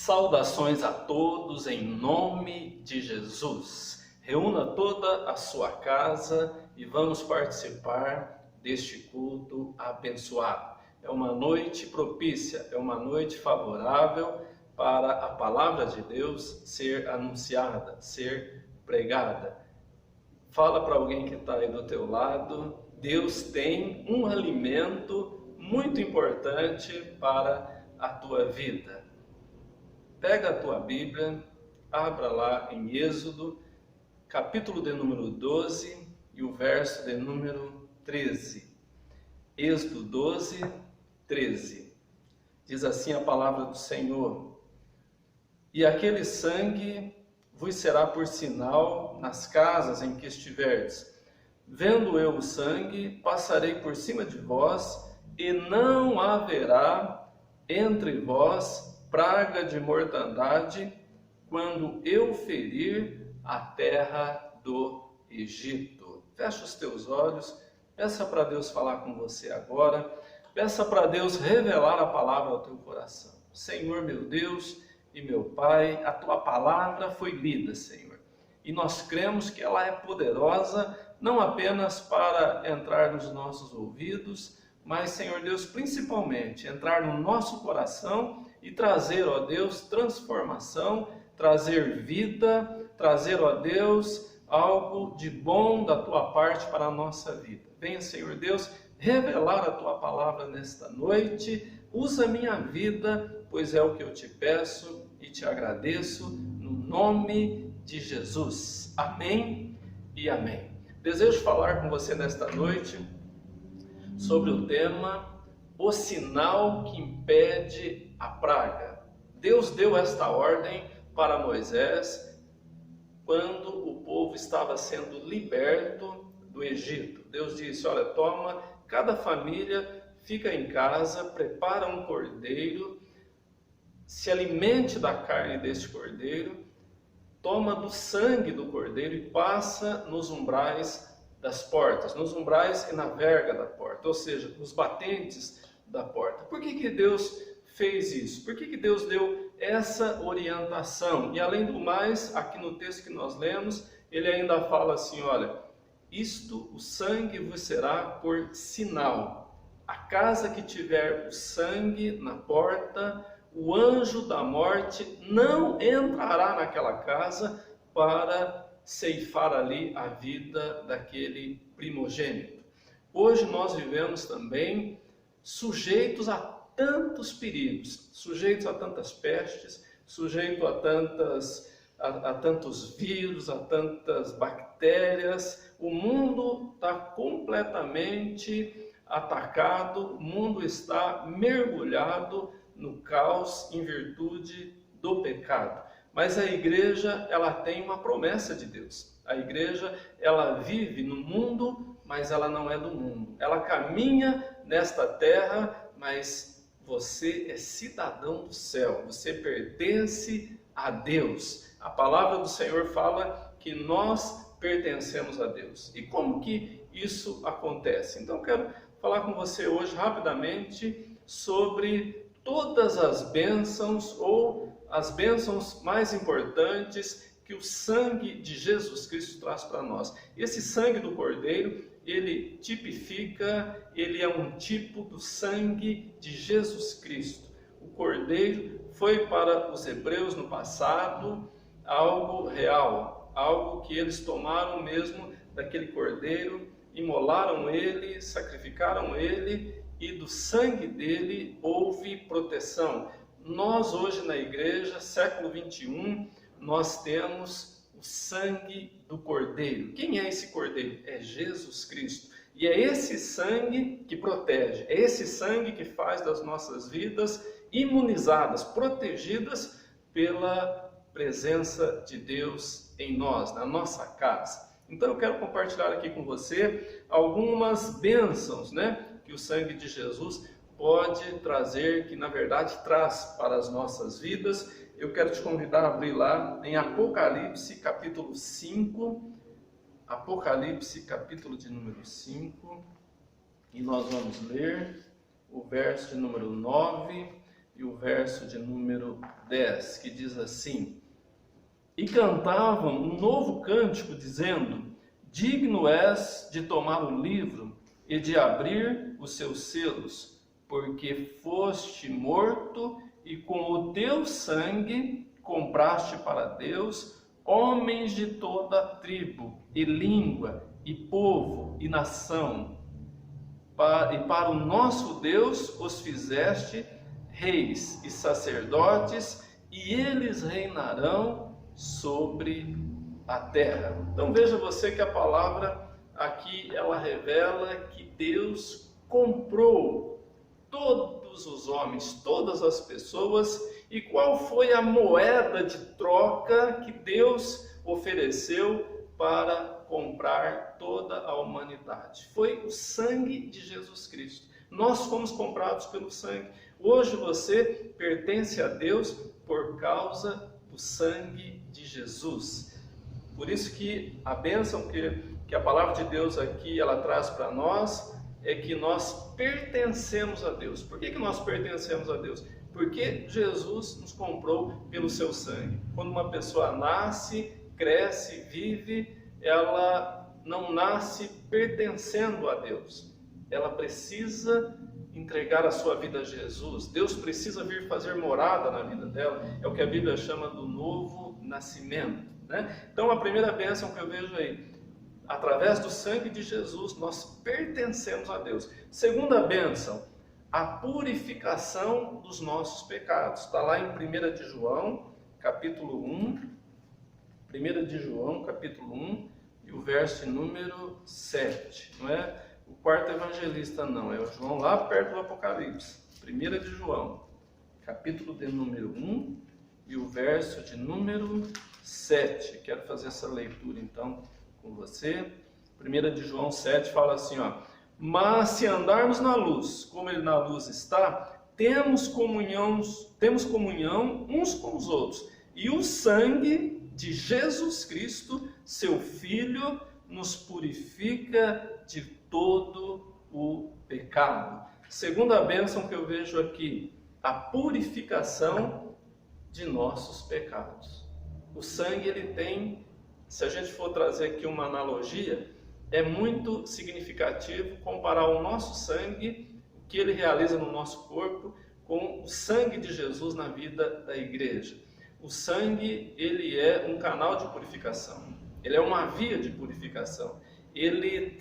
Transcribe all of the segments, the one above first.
Saudações a todos em nome de Jesus. Reúna toda a sua casa e vamos participar deste culto abençoado. É uma noite propícia, é uma noite favorável para a palavra de Deus ser anunciada, ser pregada. Fala para alguém que está aí do teu lado, Deus tem um alimento muito importante para a tua vida. Pega a tua Bíblia, abra lá em Êxodo, capítulo de número 12 e o verso de número 13. Êxodo 12, 13. Diz assim a palavra do Senhor: E aquele sangue vos será por sinal nas casas em que estiverdes. Vendo eu o sangue, passarei por cima de vós, e não haverá entre vós praga de mortandade, quando eu ferir a terra do Egito. Fecha os teus olhos, peça para Deus falar com você agora, peça para Deus revelar a palavra ao teu coração. Senhor meu Deus e meu Pai, a tua palavra foi lida, Senhor, e nós cremos que ela é poderosa, não apenas para entrar nos nossos ouvidos, mas, Senhor Deus, principalmente entrar no nosso coração e trazer, ó Deus, transformação, trazer vida, trazer, ó Deus, algo de bom da tua parte para a nossa vida. Venha, Senhor Deus, revelar a tua palavra nesta noite. Usa a minha vida, pois é o que eu te peço e te agradeço, no nome de Jesus. Amém e amém. Desejo falar com você nesta noite sobre o tema o sinal que impede a praga. Deus deu esta ordem para Moisés quando o povo estava sendo liberto do Egito. Deus disse: olha, toma, cada família fica em casa, prepara um cordeiro, se alimente da carne deste cordeiro, toma do sangue do cordeiro e passa nos umbrais das portas, nos umbrais e na verga da porta, ou seja, nos batentes da porta. Por que Deus fez isso? Por que Deus deu essa orientação? E além do mais, aqui no texto que nós lemos, ele ainda fala assim, olha, isto, o sangue vos será por sinal. A casa que tiver o sangue na porta, o anjo da morte não entrará naquela casa para ceifar ali a vida daquele primogênito. Hoje nós vivemos também sujeitos a tantos perigos, sujeitos a tantas pestes, sujeitos a tantos vírus, a tantas bactérias. O mundo está completamente atacado, o mundo está mergulhado no caos em virtude do pecado. Mas a igreja, ela tem uma promessa de Deus. A igreja, ela vive no mundo, mas ela não é do mundo. Ela caminha nesta terra, mas você é cidadão do céu. Você pertence a Deus. A palavra do Senhor fala que nós pertencemos a Deus. E como que isso acontece? Então eu quero falar com você hoje rapidamente sobre todas as bênçãos ou as bênçãos mais importantes que o sangue de Jesus Cristo traz para nós. Esse sangue do Cordeiro, ele tipifica, ele é um tipo do sangue de Jesus Cristo. O Cordeiro foi para os hebreus no passado algo real, algo que eles tomaram mesmo daquele Cordeiro, imolaram ele, sacrificaram ele, e do sangue dele houve proteção. Nós hoje na igreja, século 21, nós temos o sangue do Cordeiro. Quem é esse Cordeiro? É Jesus Cristo. E é esse sangue que protege, é esse sangue que faz das nossas vidas imunizadas, protegidas pela presença de Deus em nós, na nossa casa. Então eu quero compartilhar aqui com você algumas bênçãos, que o sangue de Jesus pode trazer, que na verdade traz para as nossas vidas. Eu quero te convidar a abrir lá em Apocalipse capítulo 5, Apocalipse capítulo de número 5, e nós vamos ler o verso de número 9 e o verso de número 10, que diz assim: E cantavam um novo cântico, dizendo: Digno és de tomar o livro e de abrir os seus selos, porque foste morto e com o teu sangue compraste para Deus homens de toda tribo e língua e povo e nação. E para o nosso Deus os fizeste reis e sacerdotes, e eles reinarão sobre a terra. Então veja você que a palavra aqui ela revela que Deus comprou todos os homens, todas as pessoas. E qual foi a moeda de troca que Deus ofereceu para comprar toda a humanidade? Foi o sangue de Jesus Cristo. Nós fomos comprados pelo sangue. Hoje você pertence a Deus por causa do sangue de Jesus. Por isso que a bênção que a palavra de Deus aqui ela traz para nós é que nós pertencemos a Deus. Por que nós pertencemos a Deus? Porque Jesus nos comprou pelo seu sangue. Quando uma pessoa nasce, cresce, vive, ela não nasce pertencendo a Deus. Ela precisa entregar a sua vida a Jesus. Deus precisa vir fazer morada na vida dela. É o que a Bíblia chama do novo nascimento, né? Então a primeira bênção que eu vejo aí, através do sangue de Jesus, nós pertencemos a Deus. Segunda bênção, a purificação dos nossos pecados. Está lá em 1 de João, capítulo 1. 1 de João, capítulo 1, e o verso número 7. Não é o quarto evangelista, não. É o João lá perto do Apocalipse. 1 de João, capítulo de número 1, e o verso de número 7. Quero fazer essa leitura, então, com você. 1 de João 7 fala assim, ó: Mas se andarmos na luz, como ele na luz está, temos comunhão uns com os outros. E o sangue de Jesus Cristo, seu Filho, nos purifica de todo o pecado. Segunda bênção que eu vejo aqui, a purificação de nossos pecados. O sangue, ele tem, se a gente for trazer aqui uma analogia, é muito significativo comparar o nosso sangue, o que ele realiza no nosso corpo, com o sangue de Jesus na vida da igreja. O sangue, ele é um canal de purificação, ele é uma via de purificação, ele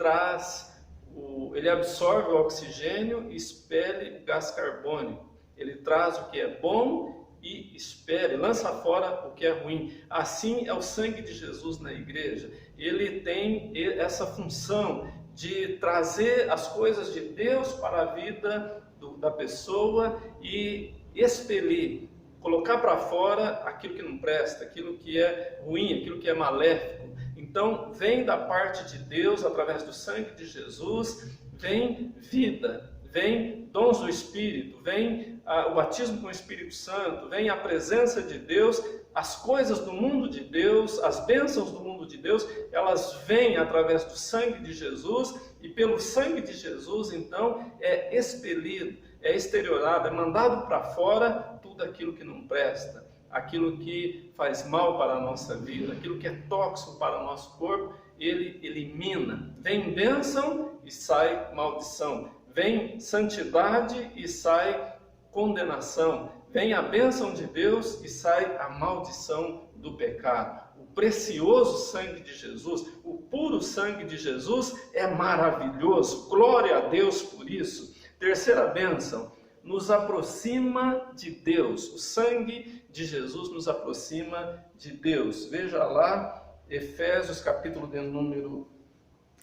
absorve o oxigênio e expele o gás carbônico, ele traz o que é bom e expele, lança fora o que é ruim. Assim é o sangue de Jesus na igreja, ele tem essa função de trazer as coisas de Deus para a vida da pessoa e expelir, colocar para fora aquilo que não presta, aquilo que é ruim, aquilo que é maléfico. Então, vem da parte de Deus, através do sangue de Jesus, vem vida, vem dons do Espírito, vem o batismo com o Espírito Santo, vem a presença de Deus, as coisas do mundo de Deus, as bênçãos do mundo de Deus, elas vêm através do sangue de Jesus, e pelo sangue de Jesus, então, é expelido, é exteriorado, é mandado para fora tudo aquilo que não presta, aquilo que faz mal para a nossa vida, aquilo que é tóxico para o nosso corpo, ele elimina. Vem bênção e sai maldição, vem santidade e sai condenação, vem a bênção de Deus e sai a maldição do pecado. O precioso sangue de Jesus, o puro sangue de Jesus é maravilhoso, glória a Deus por isso. Terceira bênção, nos aproxima de Deus. O sangue de Jesus nos aproxima de Deus. Veja lá, Efésios capítulo de número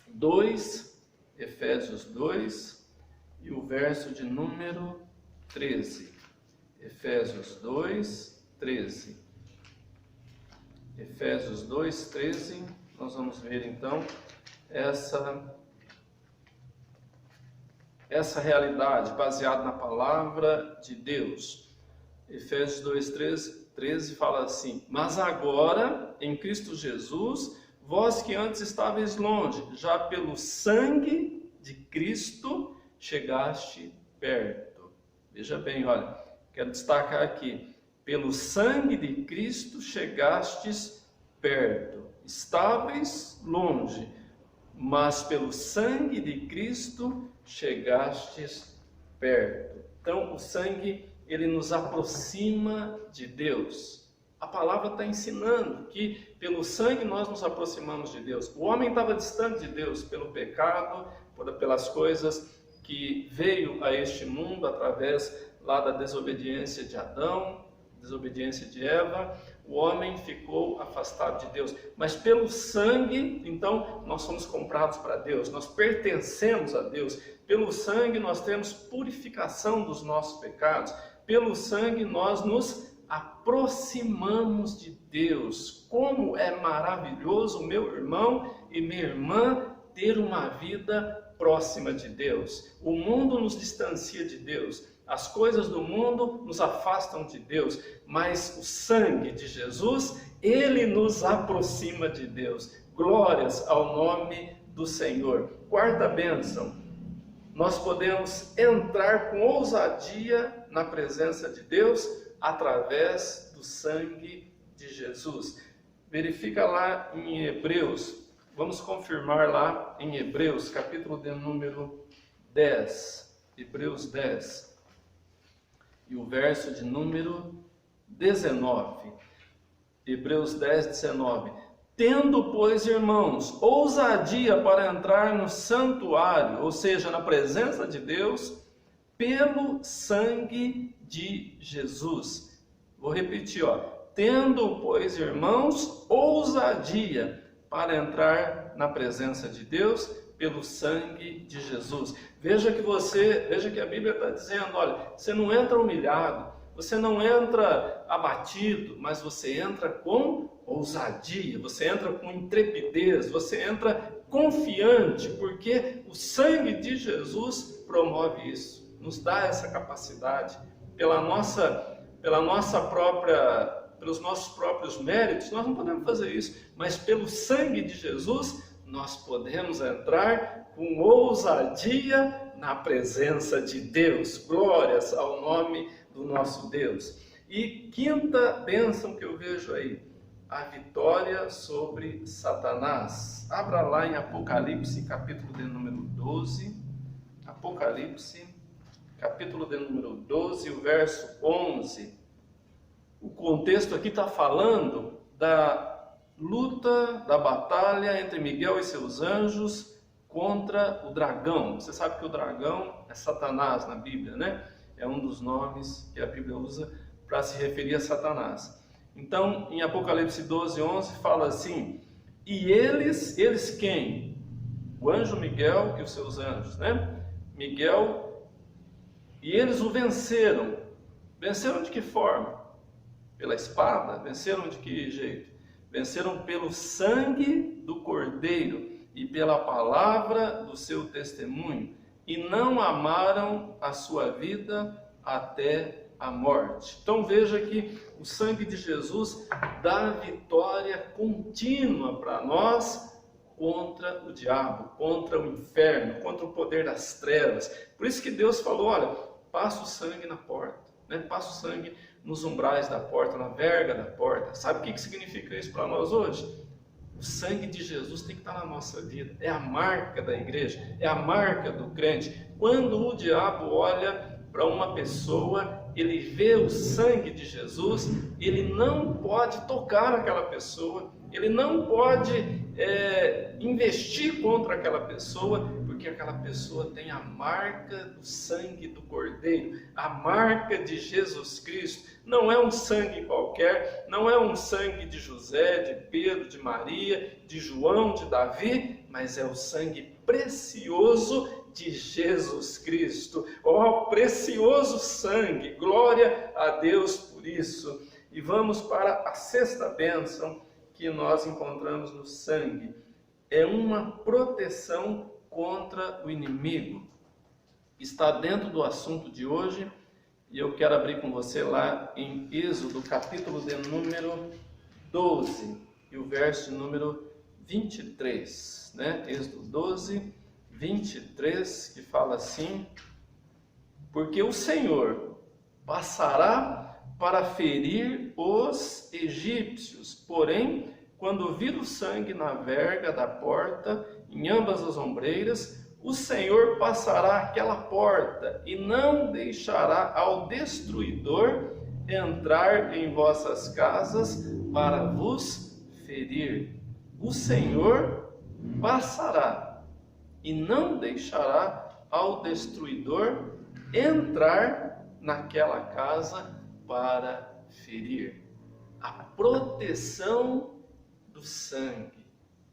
2, Efésios 2, e o verso de número 13. Efésios 2, 13. Efésios 2, 13. Nós vamos ver então essa realidade baseada na palavra de Deus. Efésios 2, 13 fala assim: Mas agora, em Cristo Jesus, vós que antes estáveis longe, já pelo sangue de Cristo chegaste perto. Veja bem, olha, Quero destacar aqui: pelo sangue de Cristo chegastes perto. Estáveis longe, mas pelo sangue de Cristo chegastes perto. Então, o sangue, ele nos aproxima de Deus. A palavra está ensinando que pelo sangue nós nos aproximamos de Deus. O homem estava distante de Deus pelo pecado, pelas coisas que veio a este mundo através lá da desobediência de Adão, desobediência de Eva. O homem ficou afastado de Deus. Mas pelo sangue, então, nós somos comprados para Deus, nós pertencemos a Deus. Pelo sangue nós temos purificação dos nossos pecados. Pelo sangue nós nos aproximamos de Deus. Como é maravilhoso, meu irmão e minha irmã, ter uma vida próxima de Deus. O mundo nos distancia de Deus. As coisas do mundo nos afastam de Deus, mas o sangue de Jesus, ele nos aproxima de Deus. Glórias ao nome do Senhor. Quarta bênção: nós podemos entrar com ousadia na presença de Deus através do sangue de Jesus. Verifica lá em Hebreus, vamos confirmar lá em Hebreus, capítulo de número 10, Hebreus 10. E o verso de número 19, Hebreus 10, 19. Tendo, pois, irmãos, ousadia para entrar no santuário, ou seja, na presença de Deus, pelo sangue de Jesus. Vou repetir, tendo, pois, irmãos, ousadia para entrar na presença de Deus, pelo sangue de Jesus. Veja que a Bíblia está dizendo, olha, você não entra humilhado, você não entra abatido, mas você entra com ousadia, você entra com intrepidez, você entra confiante, porque o sangue de Jesus promove isso, nos dá essa capacidade. Pelos nossos próprios méritos, nós não podemos fazer isso, mas pelo sangue de Jesus, nós podemos entrar com ousadia na presença de Deus. Glórias ao nome do nosso Deus. E quinta bênção que eu vejo aí, a vitória sobre Satanás. Abra lá em Apocalipse, capítulo de número 12. Apocalipse, capítulo de número 12, o verso 11. O contexto aqui está falando da luta, da batalha entre Miguel e seus anjos contra o dragão. Você sabe que o dragão é Satanás na Bíblia, né? É um dos nomes que a Bíblia usa para se referir a Satanás. Então, em Apocalipse 12, 11, fala assim: e eles quem? O anjo Miguel e os seus anjos, né? Miguel, e eles o venceram. Venceram de que forma? Pela espada? Venceram de que jeito? Venceram pelo sangue do Cordeiro e pela palavra do seu testemunho, e não amaram a sua vida até a morte. Então veja que o sangue de Jesus dá vitória contínua para nós contra o diabo, contra o inferno, contra o poder das trevas. Por isso que Deus falou, olha, passa o sangue na porta, né? Passa o sangue nos umbrais da porta, na verga da porta. Sabe o que significa isso para nós hoje? O sangue de Jesus tem que estar na nossa vida. É a marca da igreja, é a marca do crente. Quando o diabo olha para uma pessoa, ele vê o sangue de Jesus, ele não pode tocar aquela pessoa, ele não pode investir contra aquela pessoa, porque aquela pessoa tem a marca do sangue do Cordeiro, a marca de Jesus Cristo. Não é um sangue qualquer, não é um sangue de José, de Pedro, de Maria, de João, de Davi, mas é o sangue precioso de Jesus Cristo. Oh, precioso sangue! Glória a Deus por isso. E vamos para a sexta bênção que nós encontramos no sangue. É uma proteção contra o inimigo. Está dentro do assunto de hoje, e eu quero abrir com você lá em Êxodo, capítulo de número 12, e o verso número 23, né? Êxodo 12, 23, que fala assim: porque o Senhor passará para ferir os egípcios. Porém, quando vir o sangue na verga da porta, em ambas as ombreiras, o Senhor passará aquela porta e não deixará ao destruidor entrar em vossas casas para vos ferir. O Senhor passará e não deixará ao destruidor entrar naquela casa para ferir. A proteção do sangue.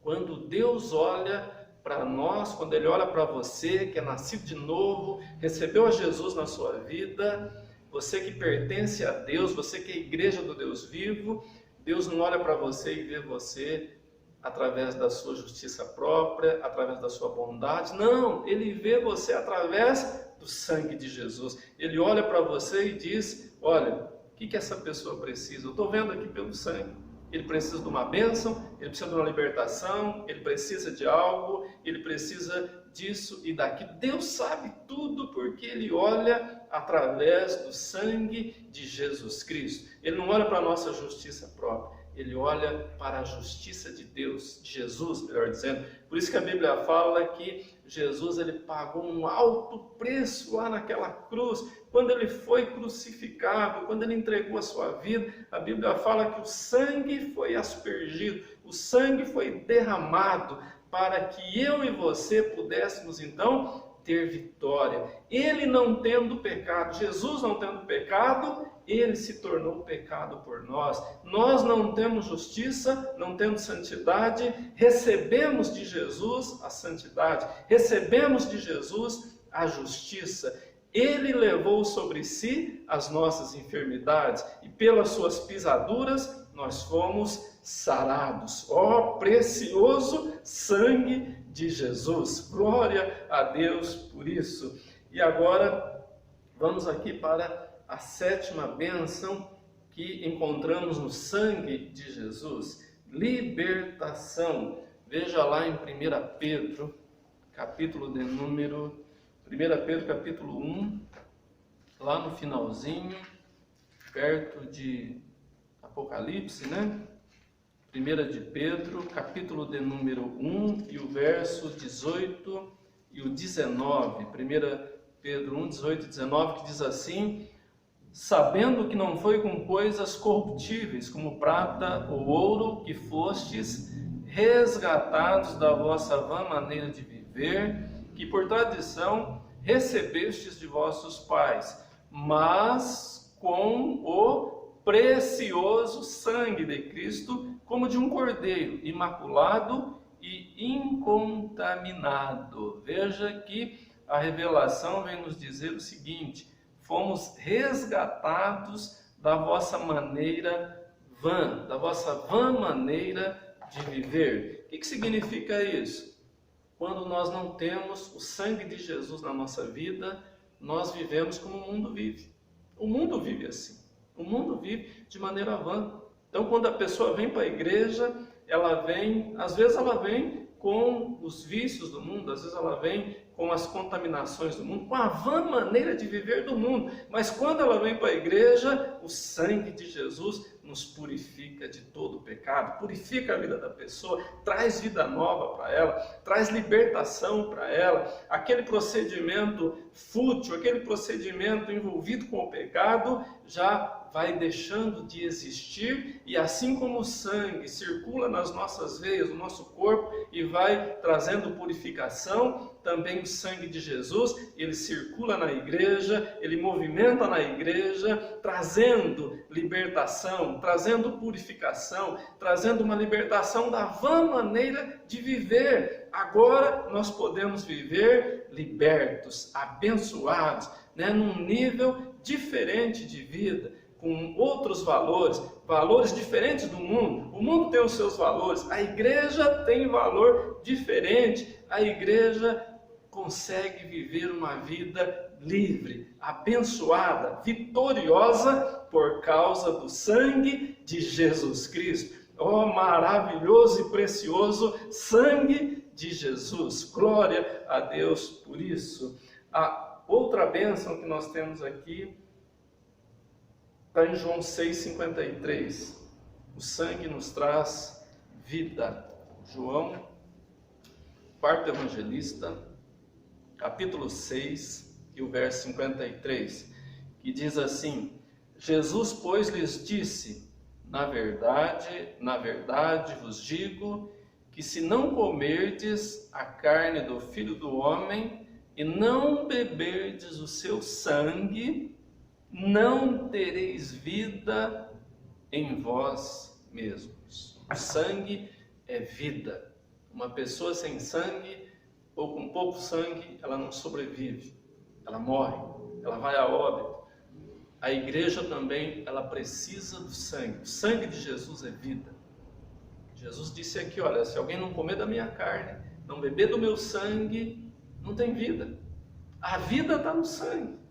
Quando Deus olha para nós, quando Ele olha para você que é nascido de novo, recebeu a Jesus na sua vida, você que pertence a Deus, você que é a igreja do Deus vivo, Deus não olha para você e vê você através da sua justiça própria, através da sua bondade. Não, Ele vê você através do sangue de Jesus. Ele olha para você e diz: olha, o que essa pessoa precisa? Eu estou vendo aqui pelo sangue. Ele precisa de uma bênção, ele precisa de uma libertação, ele precisa de algo, ele precisa disso e daquilo. Deus sabe tudo porque Ele olha através do sangue de Jesus Cristo. Ele não olha para a nossa justiça própria, Ele olha para a justiça de Deus, de Jesus, melhor dizendo. Por isso que a Bíblia fala que Jesus ele pagou um alto preço lá naquela cruz. Quando Ele foi crucificado, quando Ele entregou a sua vida, a Bíblia fala que o sangue foi aspergido, o sangue foi derramado para que eu e você pudéssemos então ter vitória. Ele não tendo pecado, Jesus não tendo pecado, Ele se tornou pecado por nós. Nós não temos justiça, não temos santidade, recebemos de Jesus a santidade, recebemos de Jesus a justiça. Ele levou sobre si as nossas enfermidades e pelas suas pisaduras nós fomos sarados. Ó, precioso sangue de Jesus! Glória a Deus por isso. E agora vamos aqui para a sétima bênção que encontramos no sangue de Jesus: libertação. Veja lá em 1 Pedro, capítulo de número 1 Pedro capítulo 1, lá no finalzinho, perto de Apocalipse, né? 1 de Pedro, capítulo de número 1 e o verso 18 e o 19. 1 Pedro 1, 18 e 19, que diz assim: sabendo que não foi com coisas corruptíveis, como prata ou ouro, que fostes resgatados da vossa vã maneira de viver, que por tradição recebestes de vossos pais, mas com o precioso sangue de Cristo, como de um cordeiro, imaculado e incontaminado. Veja que a revelação vem nos dizer o seguinte: fomos resgatados da vossa maneira vã, da vossa vã maneira de viver. O que significa isso? Quando nós não temos o sangue de Jesus na nossa vida, nós vivemos como o mundo vive. O mundo vive assim. O mundo vive de maneira vã. Então, quando a pessoa vem para a igreja, às vezes ela vem com os vícios do mundo, às vezes ela vem com as contaminações do mundo, com a vã maneira de viver do mundo. Mas quando ela vem para a igreja, o sangue de Jesus nos purifica de todo o pecado, purifica a vida da pessoa, traz vida nova para ela, traz libertação para ela. Aquele procedimento fútil, aquele procedimento envolvido com o pecado, já vai deixando de existir, e assim como o sangue circula nas nossas veias, no nosso corpo, e vai trazendo purificação, também o sangue de Jesus, ele circula na igreja, ele movimenta na igreja, trazendo libertação, trazendo purificação, trazendo uma libertação da vã maneira de viver. Agora nós podemos viver libertos, abençoados, num nível diferente de vida, com outros valores, valores diferentes do mundo. O mundo tem os seus valores, a igreja tem valor diferente. A igreja consegue viver uma vida livre, abençoada, vitoriosa por causa do sangue de Jesus Cristo. Oh, maravilhoso e precioso sangue de Jesus! Glória a Deus por isso. A outra bênção que nós temos aqui Está em João 6,53. O sangue nos traz vida. João, quarto evangelista, capítulo 6, e o verso 53, que diz assim: Jesus, pois, lhes disse: na verdade vos digo, que se não comerdes a carne do Filho do Homem e não beberdes o seu sangue, não tereis vida em vós mesmos. O sangue é vida. Uma pessoa sem sangue ou com pouco sangue, ela não sobrevive, ela morre, ela vai a óbito. A igreja também, ela precisa do sangue. O sangue de Jesus é vida. Jesus disse aqui, olha, se alguém não comer da minha carne, não beber do meu sangue, não tem vida. A vida está no sangue.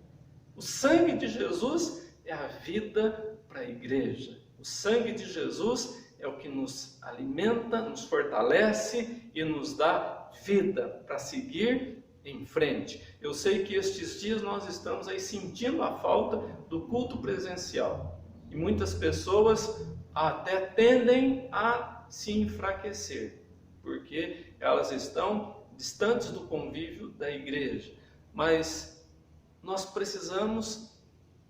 O sangue de Jesus é a vida para a igreja. O sangue de Jesus é o que nos alimenta, nos fortalece e nos dá vida para seguir em frente. Eu sei que estes dias nós estamos aí sentindo a falta do culto presencial. E muitas pessoas até tendem a se enfraquecer, porque elas estão distantes do convívio da igreja. Mas nós precisamos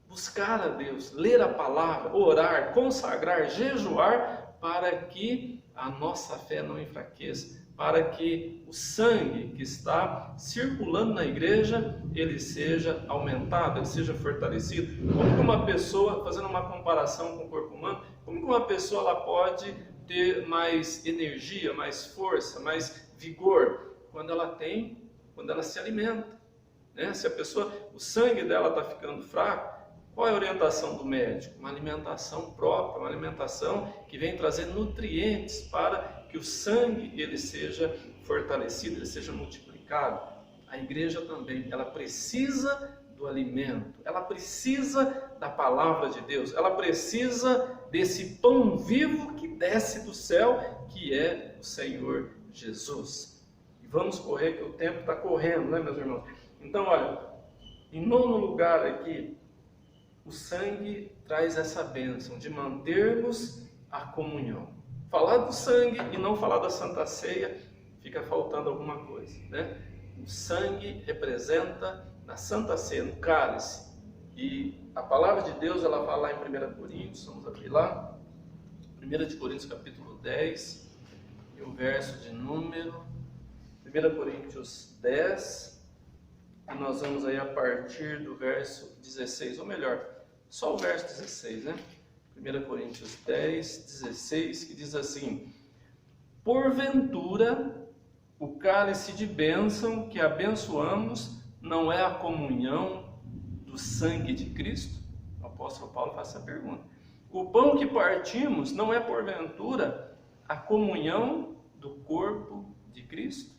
buscar a Deus, ler a palavra, orar, consagrar, jejuar, para que a nossa fé não enfraqueça, para que o sangue que está circulando na igreja, ele seja aumentado, ele seja fortalecido. Como que uma pessoa, fazendo uma comparação com o corpo humano, como que uma pessoa ela pode ter mais energia, mais força, mais vigor? Quando ela se alimenta, né? Se a pessoa, o sangue dela está ficando fraco, qual é a orientação do médico? Uma alimentação própria, uma alimentação que vem trazer nutrientes para que o sangue ele seja fortalecido, ele seja multiplicado. A igreja também, ela precisa do alimento, ela precisa da palavra de Deus, ela precisa desse pão vivo que desce do céu, que é o Senhor Jesus. E vamos correr, que o tempo está correndo, né, meus irmãos? Então, olha, em nono lugar aqui, o sangue traz essa bênção de mantermos a comunhão. Falar do sangue e não falar da Santa Ceia, fica faltando alguma coisa, né? O sangue representa na Santa Ceia, no cálice. E a palavra de Deus, ela fala lá em 1 Coríntios, vamos abrir lá, 1 Coríntios capítulo 10, e o verso de número 1 Coríntios 10, e nós vamos aí a partir do verso 16, ou melhor, só o verso 16, né? 1 Coríntios 10, 16, que diz assim: porventura, o cálice de bênção que abençoamos não é a comunhão do sangue de Cristo? O apóstolo Paulo faz essa pergunta. O pão que partimos não é porventura a comunhão do corpo de Cristo?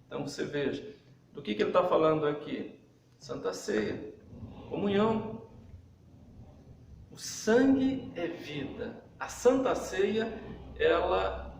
Então você veja, do que ele está falando aqui? Santa Ceia, comunhão. O sangue é vida. A Santa Ceia, ela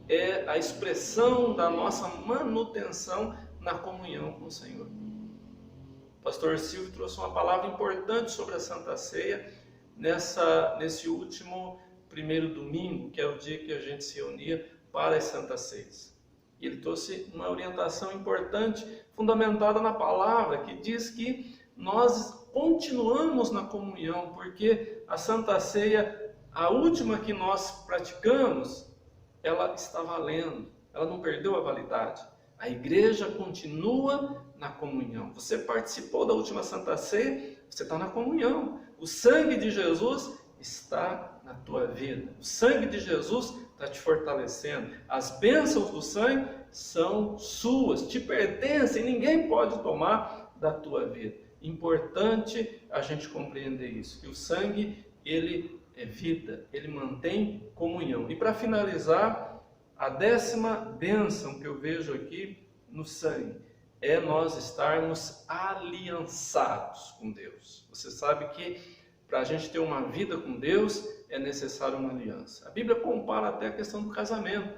é a expressão da nossa manutenção na comunhão com o Senhor. O pastor Silvio trouxe uma palavra importante sobre a Santa Ceia nesse último primeiro domingo, que é o dia que a gente se reunia para as Santas Ceias. E ele trouxe uma orientação importante, fundamentada na palavra, que diz que nós continuamos na comunhão, porque a Santa Ceia, a última que nós praticamos, ela está valendo, ela não perdeu a validade. A igreja continua na comunhão. Você participou da última Santa Ceia, você está na comunhão. O sangue de Jesus está na tua vida. O sangue de Jesus está te fortalecendo. As bênçãos do sangue são suas, te pertencem, ninguém pode tomar da tua vida. Importante a gente compreender isso, que o sangue, ele é vida, ele mantém comunhão. E para finalizar, a 10ª bênção que eu vejo aqui no sangue é nós estarmos aliançados com Deus. Você sabe que para a gente ter uma vida com Deus é necessário uma aliança. A Bíblia compara até a questão do casamento.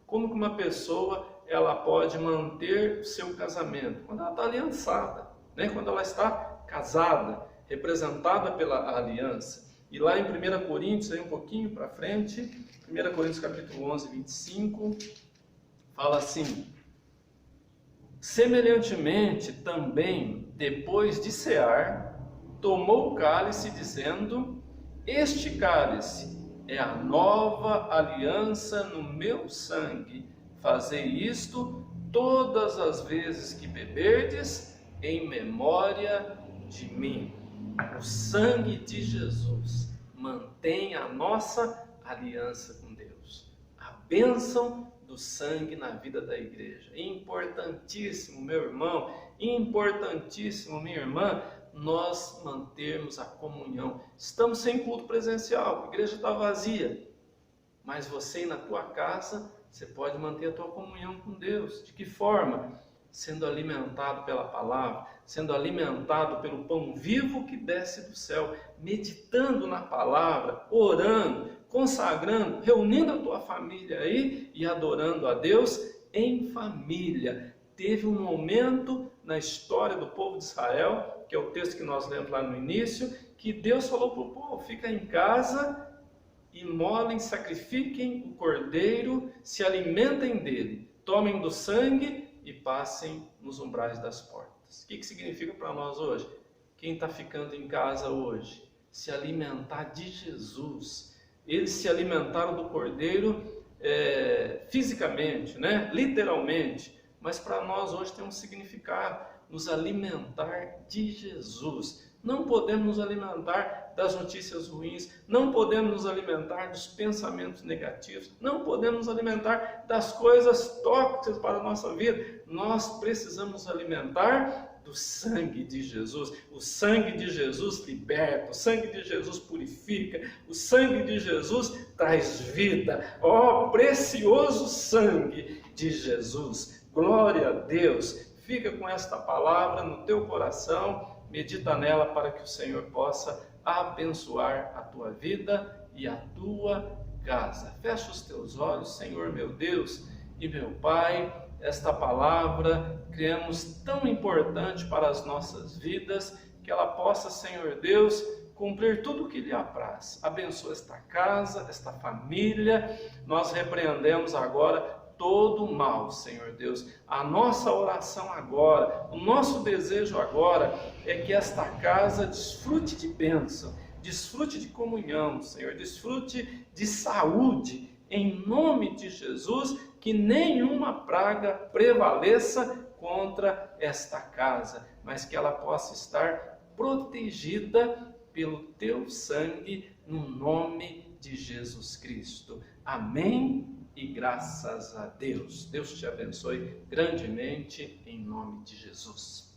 Como que uma pessoa ela pode manter o seu casamento? Quando ela está aliançada, né? Quando ela está casada, representada pela aliança. E lá em 1 Coríntios, aí um pouquinho para frente, 1 Coríntios capítulo 11, 25, fala assim: semelhantemente também, depois de cear, tomou o cálice, dizendo: este cálice é a nova aliança no meu sangue. Fazei isto todas as vezes que beberdes, em memória de mim. O sangue de Jesus mantém a nossa aliança com Deus. A bênção do sangue na vida da igreja. Importantíssimo, meu irmão, importantíssimo, minha irmã, nós mantermos a comunhão. Estamos sem culto presencial, a igreja está vazia, mas você na tua casa, você pode manter a tua comunhão com Deus. De que forma? Sendo alimentado pela palavra, sendo alimentado pelo pão vivo que desce do céu, meditando na palavra, orando, consagrando, reunindo a tua família aí e adorando a Deus em família. Teve um momento na história do povo de Israel, que é o texto que nós lemos lá no início, que Deus falou para o povo: fica em casa, imolem, sacrifiquem o cordeiro, se alimentem dele, tomem do sangue e passem nos umbrais das portas. O que significa para nós hoje? Quem está ficando em casa hoje, se alimentar de Jesus. Eles se alimentaram do cordeiro fisicamente, né? Literalmente, mas para nós hoje tem um significado: nos alimentar de Jesus. Não podemos nos alimentar das notícias ruins, não podemos nos alimentar dos pensamentos negativos, não podemos nos alimentar das coisas tóxicas para a nossa vida. Nós precisamos nos alimentar do sangue de Jesus. O sangue de Jesus liberta, o sangue de Jesus purifica, o sangue de Jesus traz vida. Ó, precioso sangue de Jesus! Glória a Deus! Fica com esta palavra no teu coração, medita nela para que o Senhor possa abençoar a tua vida e a tua casa. Fecha os teus olhos, Senhor meu Deus e meu Pai. Esta palavra criamos tão importante para as nossas vidas, que ela possa, Senhor Deus, cumprir tudo o que lhe apraz. Abençoa esta casa, esta família. Nós repreendemos agora todo o mal, Senhor Deus. A nossa oração agora, o nosso desejo agora é que esta casa desfrute de bênção, desfrute de comunhão, Senhor, desfrute de saúde, em nome de Jesus, que nenhuma praga prevaleça contra esta casa, mas que ela possa estar protegida pelo teu sangue, no nome de Jesus Cristo. Amém. E graças a Deus. Deus te abençoe grandemente em nome de Jesus.